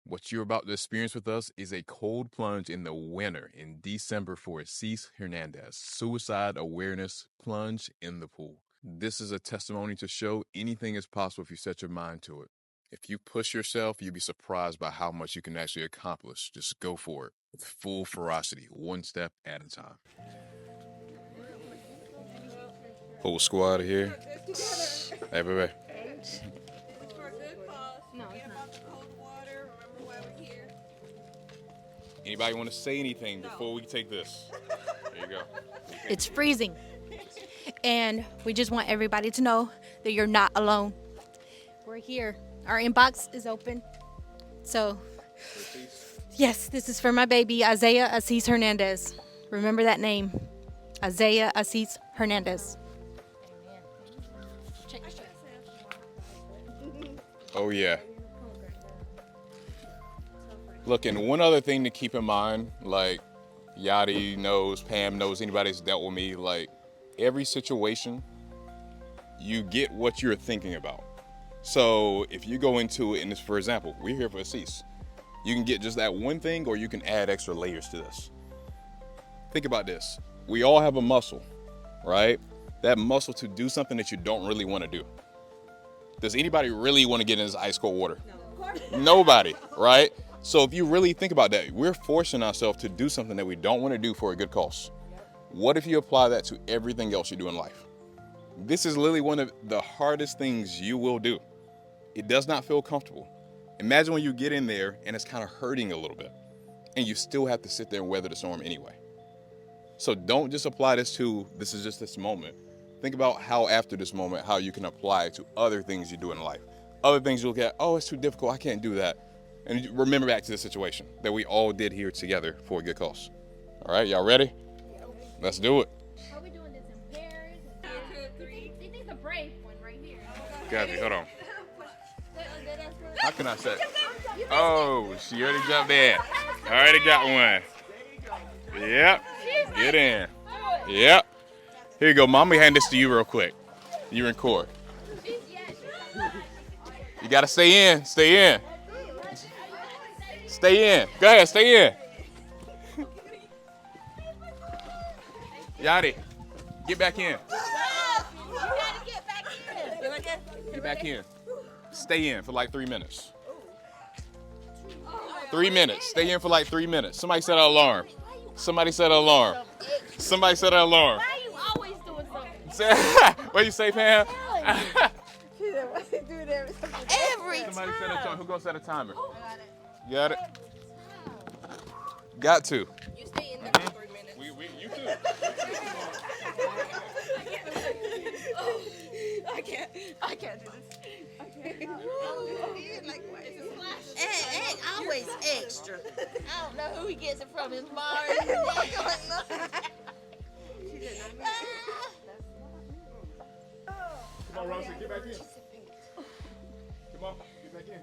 What you're about to experience with us is a cold plunge in the winter in December for AIS Hernandez, Suicide Awareness Plunge in the Pool. This is a testimony to show anything is possible if you set your mind to it. If you push yourself, you'll be surprised by how much you can actually accomplish. Just go for it with full ferocity, one step at a time. Whole squad here. Hey, baby. It's for a good cause. No, it's not. About the cold water. Remember why we're here. Anybody want to say anything before we take this? There you go. It's freezing. And we just want everybody to know that you're not alone. We're here. Our inbox is open. So, yes, this is for my baby, Isaiah AIS Hernandez. Remember that name, Isaiah AIS Hernandez. Oh, yeah. Look, and one other thing to keep in mind, like Yadi knows, Pam knows, anybody that's dealt with me, like every situation, you get what you're thinking about. So if you go into it, and this, for example, we're here for AIS. You can get just that one thing, or you can add extra layers to this. Think about this. We all have a muscle, right? That muscle to do something that you don't really want to do. Does anybody really want to get in this ice cold water? No. Nobody, right? So if you really think about that, we're forcing ourselves to do something that we don't want to do for a good cause. What if you apply that to everything else you do in life? This is literally one of the hardest things you will do. It does not feel comfortable. Imagine when you get in there and it's kind of hurting a little bit, and you still have to sit there and weather the storm anyway. So don't just apply this to, this is just this moment. Think about how after this moment, how you can apply it to other things you do in life. Other things you look at, oh, it's too difficult, I can't do that. And remember back to the situation that we all did here together for a good cause. All right, y'all ready? Let's do it. Are we doing this in pairs? 1, 2, 3. They think the brave one right here. Gabby, hold on. How can I say? Oh, she already jumped in. Already got one. Yep. Get in. Yep. Here you go, Mom. Let me hand this to you real quick. You in court. You gotta stay in. Stay in. Stay in. Go ahead. Stay in. Yadi, get back in. Get back in. Stay in for like 3 minutes. 3 minutes. Stay in for like 3 minutes. Somebody set an alarm. Somebody set an alarm. Somebody set an alarm. Why are you always doing something? What you say, Pam? Every Somebody set a timer. Who gonna set a timer? Oh. Got it? Got to. You stay in there for 3 minutes. You too. I can't do this. Egg, always extra. I don't know who he gets it from, his mom or his dad. Come on, Rosie, get back in. Come on, get back in.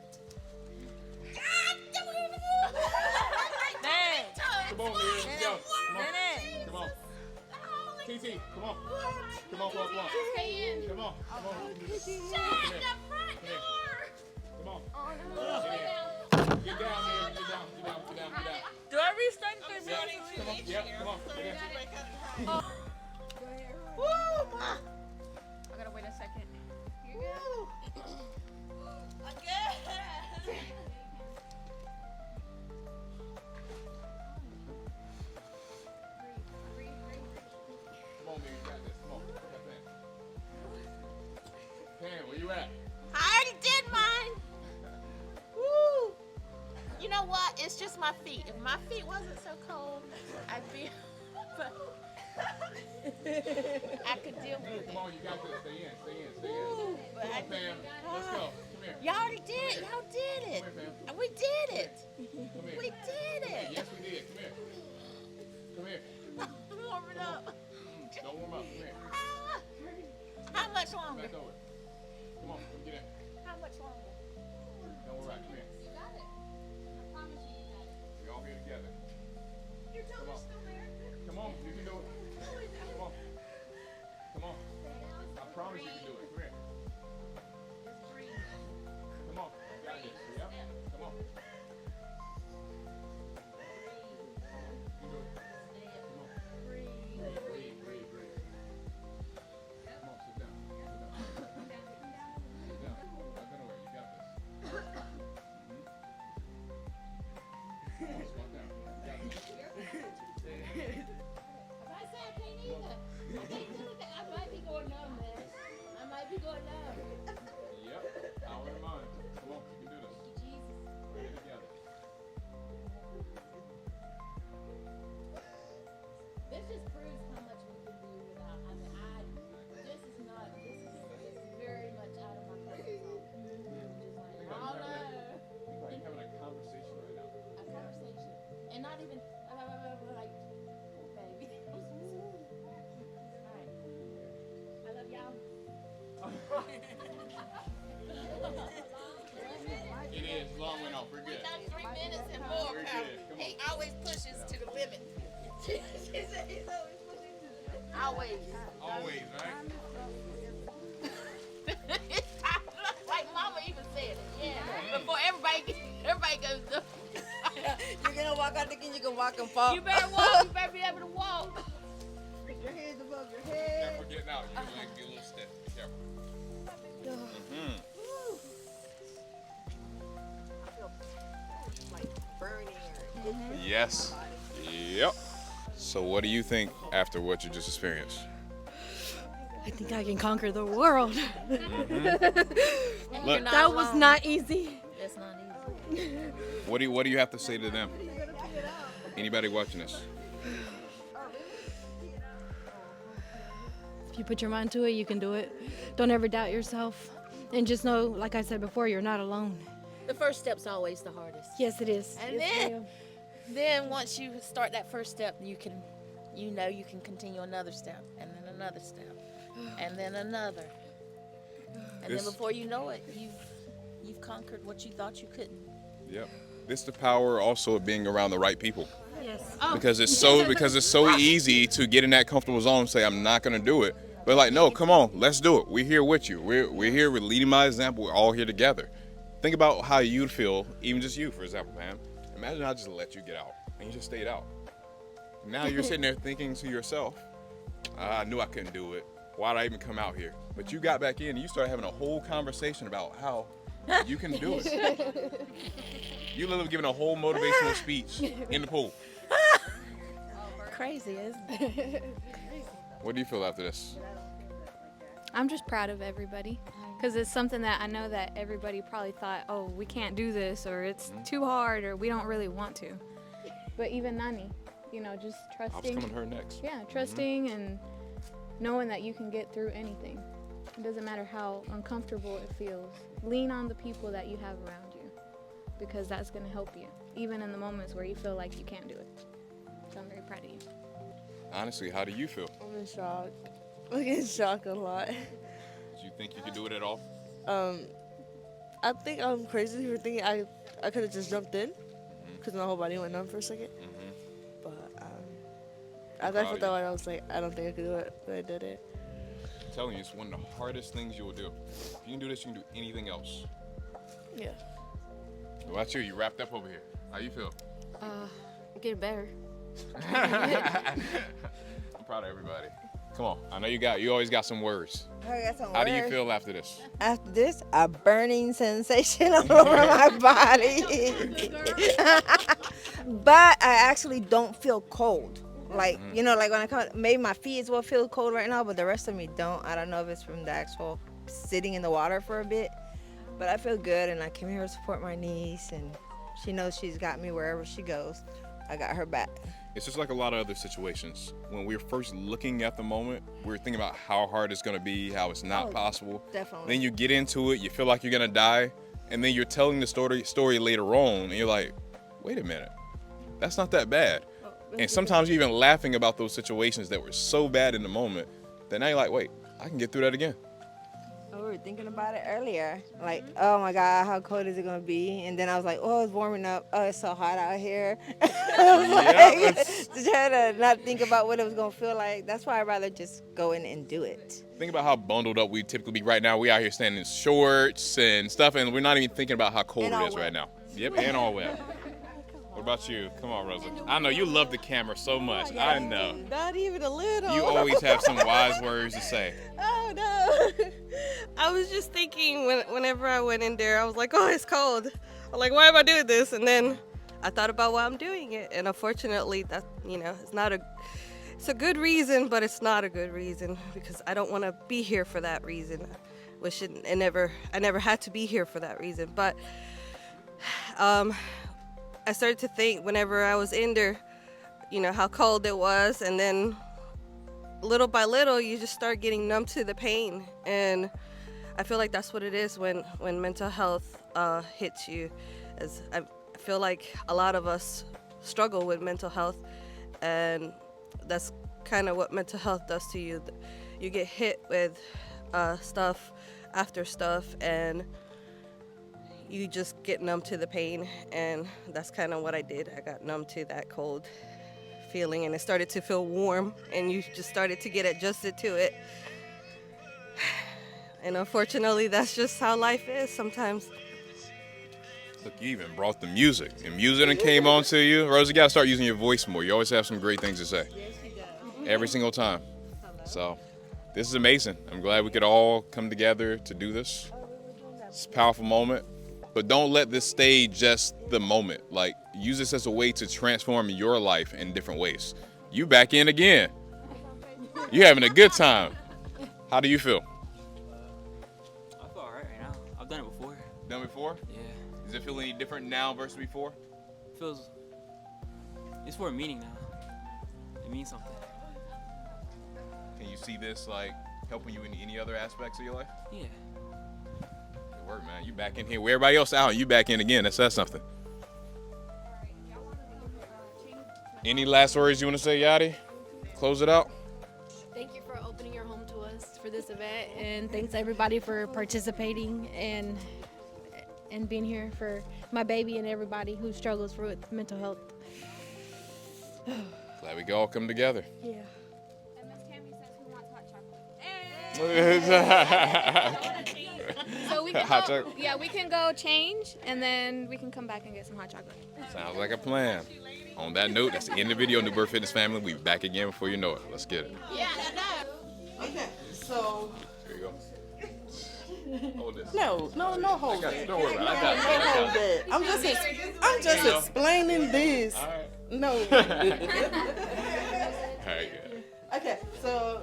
Dang. Come on, Mary. Let's go. Come on. TT, come on. Come on, come on. Stay in. Come on. Come on. Shut the front door. Come on. Oh, no. Get down, Mary. Get down. Do I restart in 3 minutes? Come on. Yep, come on. Get in. Woo, Ma. I gotta wait a second. Woo. Again. Come on, Mary. You got this. Come on. Pam, where you at? I already did mine. Woo. You know what? It's just my feet. If my feet wasn't so cold, I'd be. But I could deal with Come it. on, you got this. Stay in. Woo. But Come I on, Pam. Let's go. Come here. Y'all already did. Y'all did it. Come here, Pam. We did it. Come here. We did it. Yes, we did. Come here. Come here. Warm it up. Don't warm up. Come here. How much longer? Back over. Come on, get in. How much longer? Don't worry about it. Come here. You got it. I promise you got it. We all here together. Your Come toes on. still there? Come on, you can do it. Come on. Come on. I promise you can do it. Come here. Come on. You got this. Yep. Come on. I say I can't either. I can't do that. I might be going numb, man. I might be going numb. Yep. Power in mind. Come on, you can do this. Jesus. We're here together. This just proves how much we can do without. I mean, this is very much out of my comfort zone. Just like, oh no. Like you're having a conversation right now. A conversation. And not even, like, oh, baby. Alright. I love y'all. It is long way off. We're good. We done 3 minutes and more. We're Pal. good. Come on. He always pushes to the limit. She said he's always pushing to the limit. Always. Always, right? Like Mama even said it. Yeah. Before everybody goes up. You're gonna walk out thinking you can walk and fall. You better walk. You better be able to walk. Put your hands above your head. Careful getting out. Your legs be a little stiff. Be careful. I feel like burning or itching. Yes. Yep. So what do you think after what you just experienced? I think I can conquer the world. Look, That was not easy. It's not easy. what do you have to say to them? Anybody watching this? If you put your mind to it, you can do it. Don't ever doubt yourself. And just know, like I said before, you're not alone. The first step's always the hardest. Yes, it is. And Yes, ma'am. then once you start that first step, you can continue another step, and then another step, and then another. And This- then before you know it, you've conquered what you thought you couldn't. Yep. This the power also of being around the right people. Yes. Because it's so easy to get in that comfortable zone and say I'm not gonna do it. But like, no, come on, let's do it. We're here with you. We're here. We're leading by example. We're all here together. Think about how you'd feel, even just you, for example, Pam. Imagine I just let you get out and you just stayed out. Now you're sitting there thinking to yourself, I knew I couldn't do it. Why did I even come out here? But you got back in and you started having a whole conversation about how you can do it. You literally giving a whole motivational speech in the pool. Crazy, isn't it? What do you feel after this? I'm just proud of everybody because it's something that I know that everybody probably thought, oh, we can't do this, or it's too hard, or we don't really want to. But even Nani, just I was trusting. coming to her next. Yeah, trusting and knowing that you can get through anything. It doesn't matter how uncomfortable it feels. Lean on the people that you have around you because that's going to help you, even in the moments where you feel like you can't do it. So I'm very proud of you. Honestly, how do you feel? I'm in shock. I'm in shock a lot. Do you think you could do it at all? I think I'm crazy for thinking I could have just jumped in because my whole body went numb for a second. But as I felt that way, I was like, I don't think I could do it, but I did it. I'm telling you, it's one of the hardest things you will do. If you can do this, you can do anything else. Yeah. What about you? You wrapped up over here. How you feel? Getting better. I'm proud of everybody. Come on, I know you always got some words. I got some How do you words. feel after this? After this, a burning sensation all over my body. But I actually don't feel cold. Like, like when I come, maybe my feet is what feel cold right now, but the rest of me don't. I don't know if it's from the actual sitting in the water for a bit. But I feel good, and I came here to support my niece, and she knows she's got me wherever she goes. I got her back. It's just like a lot of other situations. When we're first looking at the moment, we're thinking about how hard it's gonna be, how it's not possible. Definitely. Then you get into it, you feel like you're gonna die, and then you're telling the story later on, and you're like, wait a minute, that's not that bad. And sometimes you're even laughing about those situations that were so bad in the moment that now you're like, wait, I can get through that again. We were thinking about it earlier. Like, oh my God, how cold is it gonna be? And then I was like, oh, it's warming up. Oh, it's so hot out here. I was like, to try to not think about what it was gonna feel like. That's why I'd rather just go in and do it. Think about how bundled up we typically be right now. We out here standing in shorts and stuff, and we're not even thinking about how cold And it all is wet. right now. Yep, and all wet. What about you? Come on, Rosa. I know you love the camera so much. I know. Not even a little. You always have some wise words to say. Oh no. I was just thinking whenever I went in there, I was like, oh, it's cold. I'm like, why am I doing this? And then I thought about why I'm doing it, and unfortunately, that it's a good reason, but it's not a good reason because I don't want to be here for that reason. I never had to be here for that reason. But I started to think whenever I was in there, how cold it was, and then little by little, you just start getting numb to the pain, and I feel like that's what it is when mental health hits you. As I feel like a lot of us struggle with mental health, and that's kind of what mental health does to you. You get hit with stuff after stuff, and you just get numb to the pain, and that's kind of what I did. I got numb to that cold feeling, and it started to feel warm, and you just started to get adjusted to it. And unfortunately, that's just how life is sometimes. Look, you even brought the music. And music that came on to you. Rose, you got to start using your voice more. You always have some great things to say. Yes, you do. Every single time. So, this is amazing. I'm glad we could all come together to do this. It's a powerful moment. But don't let this stay just the moment. Like, use this as a way to transform your life in different ways. You back in again. You having a good time. How do you feel? I feel alright right now. I've done it before. Done before? Yeah. Does it feel any different now versus before? It's for a meaning now. It means something. Can you see this like helping you in any other aspects of your life? Yeah. Good work, man. You back in here. Where everybody else out, you back in again. That says something. Any last words you want to say, Yadi? Close it out. Thank you for opening your home to us for this event, and thanks everybody for participating and being here for my baby and everybody who struggles with mental health. Glad we could all come together. Yeah. And Miss Tammy says who wants hot chocolate. So we can Hot go, chocolate. yeah, we can go change, and then we can come back and get some hot chocolate. Sounds like a plan. On that note, that's the end of the video. New Birth Fitness family. We'll be back again before you know it. Let's get it. Yeah, I know. Okay, so Here you go. Hold this. no hold got you. it. Don't worry about it. I got you. No hold that. I'm just explaining this. All right. No. All right, good. Okay, so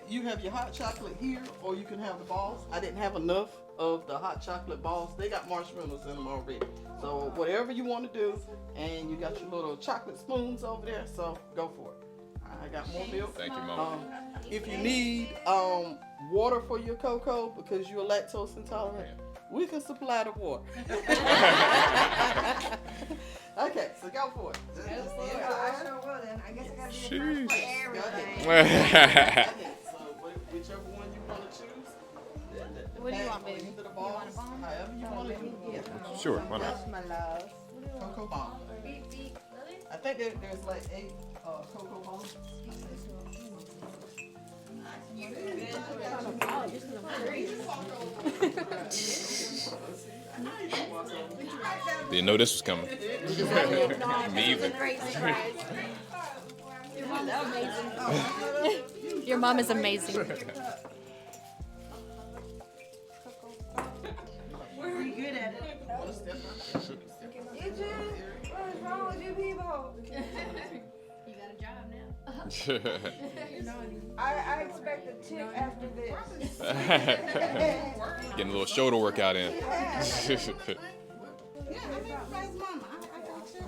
you have your hot chocolate here, or you can have the balls. I didn't have enough of the hot chocolate balls. They got marshmallows in them already. So whatever you want to do, and you got your little chocolate spoons over there. So go for it. I got more milk. Thank you, Mama. If you need water for your cocoa because you're lactose intolerant, we can supply the water. Okay, so go for it. I sure will then. I guess I gotta be the Jeez. first for everything. Okay, so whichever one you want to choose. What do you want, baby? Either the balls, however you want to do it. Sure, why not? That's my love. Cocoa bomb. I think there's like 8 cocoa bombs. Didn't know this was coming. Me either. Your mom is amazing. We're good at it. You too? What is wrong with you people? You got a job now. I expect a tip after this. Getting a little shoulder workout in. Yeah, I mean, everybody's mama. I got you.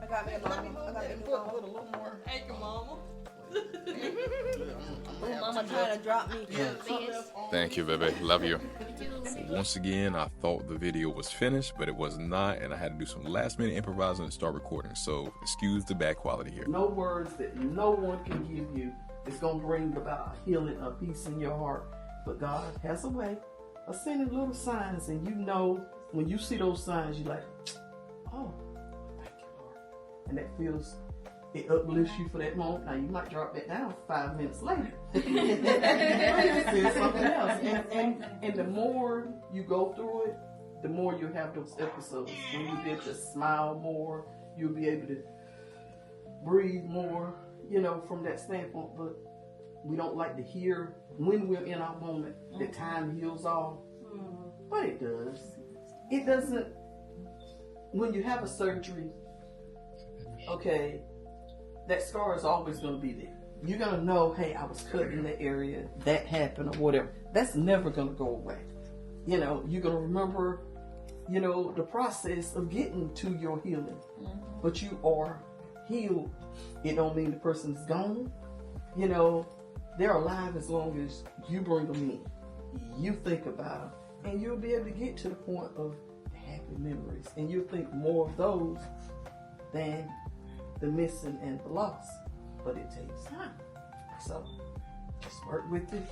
I got me a mama. I got me a Put a little more. Thank you, mama. Mama trying to drop me. Thank you, baby. Love you. Once again, I thought the video was finished, but it was not, and I had to do some last-minute improvising and start recording. So excuse the bad quality here. No words that no one can give you is going to bring about a healing, a peace in your heart. But God has a way of sending little signs, and you know when you see those signs, you're like, oh, thank you, Lord. And that feels, it uplifts you for that moment. Now, you might drop that down 5 minutes later. It's something else. And the more you go through it, the more you have those episodes. When you get to smile more, you'll be able to breathe more, from that standpoint. But we don't like to hear when we're in our moment that time heals all. But it does. It doesn't when you have a surgery, okay, that scar is always going to be there. You're going to know, hey, I was cut in the area, that happened or whatever. That's never going to go away. You know, you're going to remember, you know, the process of getting to your healing. But you are healed. It don't mean the person's gone. You know, they're alive as long as you bring them in. You think about them, and you'll be able to get to the point of happy memories. And you'll think more of those than the missing and the loss. But it takes time. So just work with it.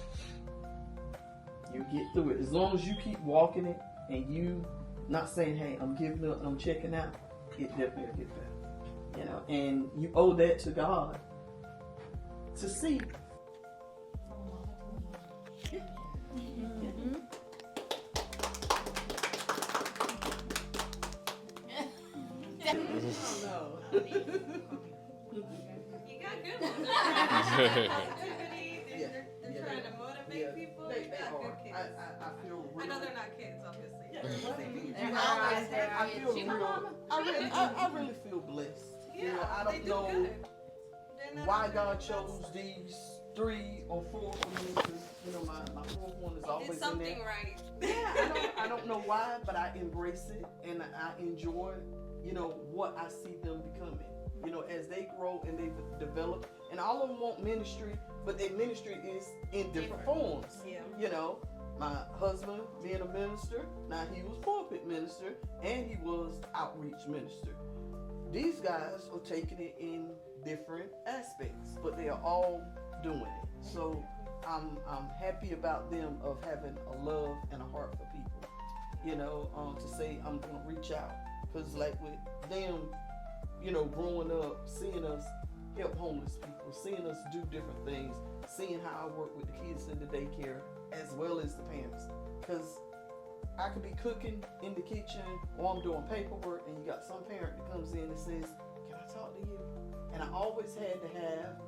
You get through it. As long as you keep walking it and you not saying, hey, I'm giving up, I'm checking out, it definitely will get better. You know, and you owe that to God to see. You got good ones. They're trying to motivate people. You got good kids. I feel real. I know they're not kids, obviously. I really feel blessed. Yeah, You know, I they don't do know good. They're not why all God good. chose these 3 or 4 for me. 'Cause, you know, my 4th one is always Did in something there. right. Yeah, I don't know why, but I embrace it and I enjoy, you know, what I see them becoming. You know, as they grow and they develop, and all of them want ministry, but their ministry is in different forms. Yeah. You know, my husband being a minister, now he was pulpit minister and he was outreach minister. These guys are taking it in different aspects, but they are all doing it. So I'm happy about them of having a love and a heart for people. You know, to say I'm gonna reach out, because like with them, you know, growing up, seeing us help homeless people, seeing us do different things, seeing how I work with the kids in the daycare as well as the parents. Because I could be cooking in the kitchen or I'm doing paperwork and you got some parent that comes in and says, can I talk to you? And I always had to have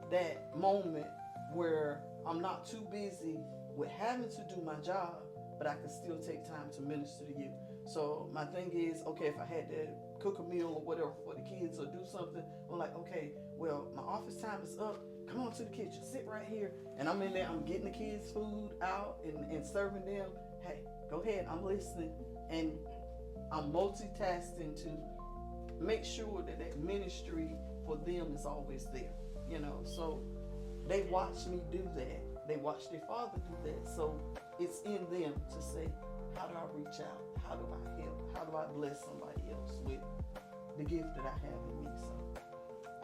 that moment where I'm not too busy with having to do my job, but I can still take time to minister to you. So my thing is, okay, if I had to cook a meal or whatever for the kids or do something, I'm like, okay, well, my office time is up. Come on to the kitchen, sit right here. And I'm in there, I'm getting the kids food out and serving them. Hey, go ahead, I'm listening. And I'm multitasking to make sure that that ministry for them is always there, you know. So they watch me do that. They watch their father do that. So it's in them to say, how do I reach out? How do I help? How do I bless somebody else with the gift that I have in me? So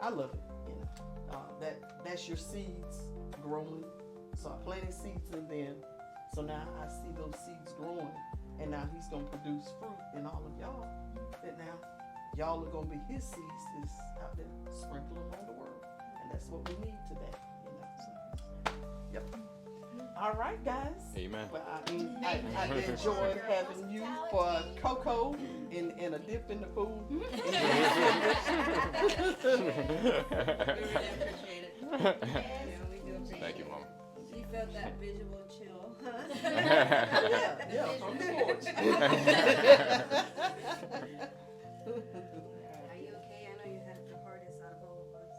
I love it, you know. That's your seeds growing. So I planted seeds in them. So now I see those seeds growing, and now he's gonna produce fruit in all of y'all. That now y'all are gonna be his seeds is out there sprinkling on the world, and that's what we need today, you know. So, yep. All right, guys. Amen. Well, I enjoyed having you for cocoa and a dip in the pool. We really appreciate it. Yeah, we do appreciate Thank you, Mom. She felt that visual chill. Yeah, from the porch. Are you okay? I know you had the hardest out of all of us.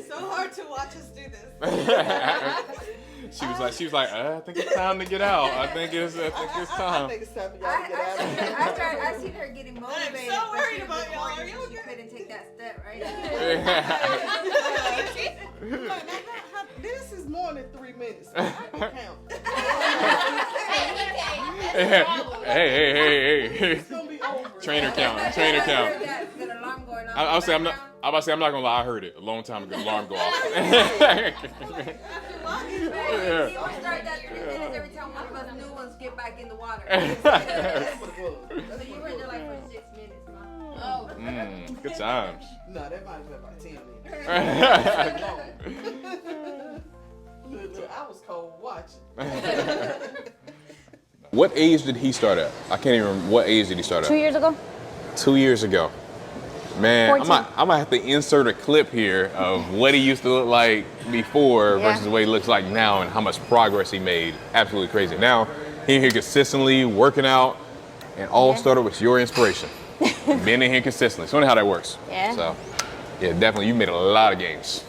So hard to watch us do this. She was like, I think it's time to get out. I think it's I time. think it's time for y'all to get out of here. I seen her getting motivated. so but worried she was about y'all. Are recording, you so she okay? couldn't take that step, right? This is more than 3 minutes. I can count. Hey. It's gonna be over. Trainer count. Got an alarm going off. I'm about to say I'm not gonna lie. I heard it a long time ago. The alarm go off. He would start that 3 minutes every time one of us new ones get back in the water. That's what it was. So you were there like for 6 minutes, Mom. Oh. Good times. No, that might have been about 10 minutes. Look, I was cold watching. What age did he start at? I can't even remember. What age did he start at? 2 years ago. 2 years ago. Man, 14. I might have to insert a clip here of what he used to look like before Yeah. versus what he looks like now and how much progress he made. Absolutely crazy. Now, he in here consistently working out, and all started with your inspiration. Being in here consistently. So, funny how that works. Yeah. So, yeah, definitely, you made a lot of gains.